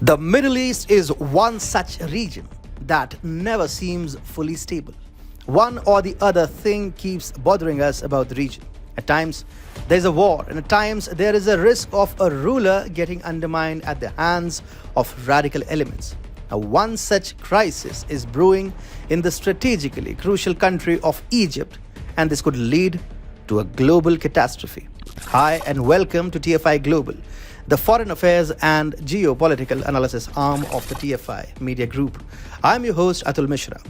The Middle East is one such region that never seems fully stable. One or the other thing keeps bothering us about the region. At times, there's a war, and at times, there is a risk of a ruler getting undermined at the hands of radical elements. Now, one such crisis is brewing in the strategically crucial country of Egypt, and this could lead to a global catastrophe. Hi, and welcome to TFI Global, the foreign affairs and geopolitical analysis arm of the TFI Media Group. I'm your host, Atul Mishra.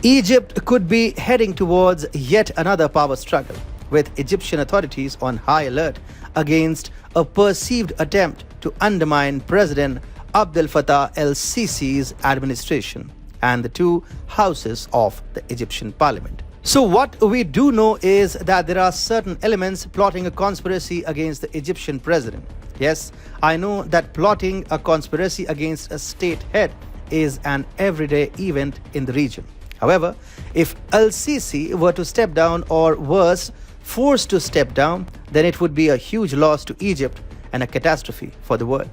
Egypt could be heading towards yet another power struggle, with Egyptian authorities on high alert against a perceived attempt to undermine President Abdel Fattah El-Sisi's administration and the two houses of the Egyptian parliament. So what we do know is that there are certain elements plotting a conspiracy against the Egyptian president. Yes, I know that plotting a conspiracy against a state head is an everyday event in the region. However, if El-Sisi were to step down, or worse, forced to step down, then it would be a huge loss to Egypt and a catastrophe for the world.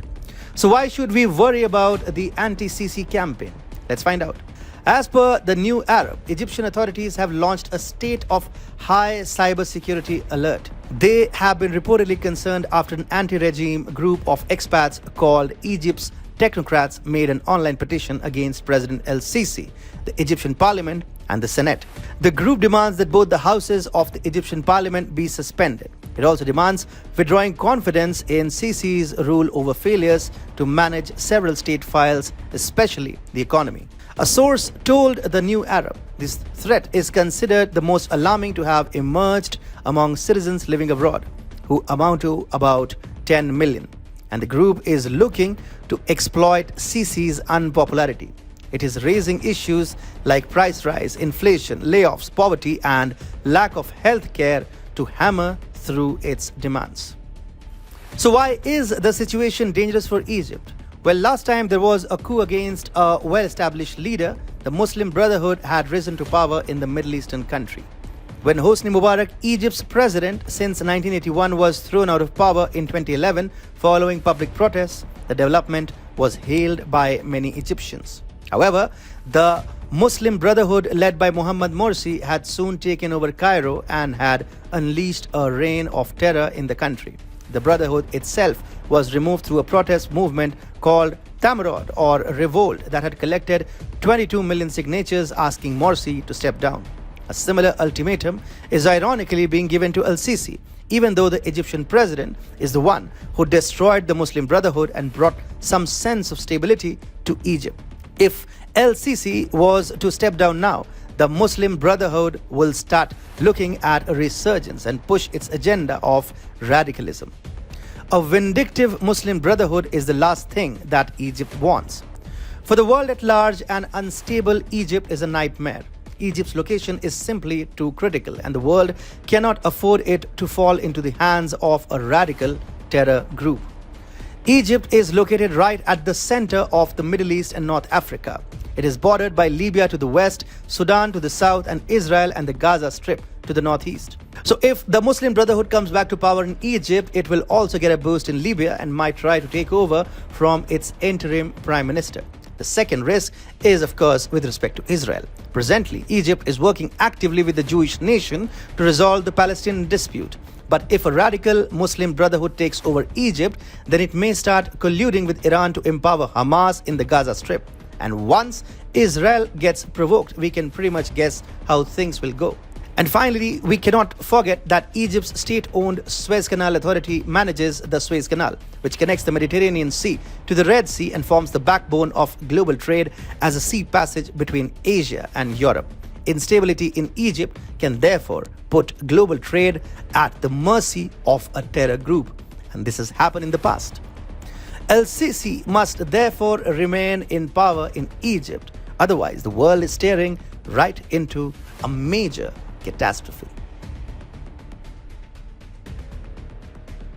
So why should we worry about the anti-Sisi campaign? Let's find out. As per the New Arab, Egyptian authorities have launched a state of high cybersecurity alert. They have been reportedly concerned after an anti-regime group of expats called Egypt's Technocrats made an online petition against President El-Sisi, the Egyptian parliament, and the Senate. The group demands that both the houses of the Egyptian parliament be suspended. It also demands withdrawing confidence in Sisi's rule over failures to manage several state files, especially the economy. A source told the New Arab this threat is considered the most alarming to have emerged among citizens living abroad, who amount to about 10 million. And the group is looking to exploit Sisi's unpopularity. It is raising issues like price rise, inflation, layoffs, poverty, and lack of health care to hammer through its demands. So why is the situation dangerous for Egypt? Well, last time there was a coup against a well-established leader, the Muslim Brotherhood had risen to power in the Middle Eastern country. When Hosni Mubarak, Egypt's president since 1981, was thrown out of power in 2011 following public protests, the development was hailed by many Egyptians. However, the Muslim Brotherhood led by Mohammed Morsi had soon taken over Cairo and had unleashed a reign of terror in the country. The Brotherhood itself was removed through a protest movement called Tamarod, or Revolt, that had collected 22 million signatures asking Morsi to step down. A similar ultimatum is ironically being given to El-Sisi, even though the Egyptian president is the one who destroyed the Muslim Brotherhood and brought some sense of stability to Egypt. If El-Sisi was to step down now, the Muslim Brotherhood will start looking at a resurgence and push its agenda of radicalism. A vindictive Muslim Brotherhood is the last thing that Egypt wants. For the world at large, an unstable Egypt is a nightmare. Egypt's location is simply too critical, and the world cannot afford it to fall into the hands of a radical terror group. Egypt is located right at the center of the Middle East and North Africa. It is bordered by Libya to the west, Sudan to the south, and Israel and the Gaza Strip to the northeast. So if the Muslim Brotherhood comes back to power in Egypt, it will also get a boost in Libya and might try to take over from its interim prime minister. The second risk is, of course, with respect to Israel. Presently, Egypt is working actively with the Jewish nation to resolve the Palestinian dispute. But if a radical Muslim Brotherhood takes over Egypt, then it may start colluding with Iran to empower Hamas in the Gaza Strip. And once Israel gets provoked, we can pretty much guess how things will go. And finally, we cannot forget that Egypt's state-owned Suez Canal Authority manages the Suez Canal, which connects the Mediterranean Sea to the Red Sea and forms the backbone of global trade as a sea passage between Asia and Europe. Instability in Egypt can therefore put global trade at the mercy of a terror group, and this has happened in the past. El-Sisi must therefore remain in power in Egypt, otherwise the world is staring right into a major catastrophe.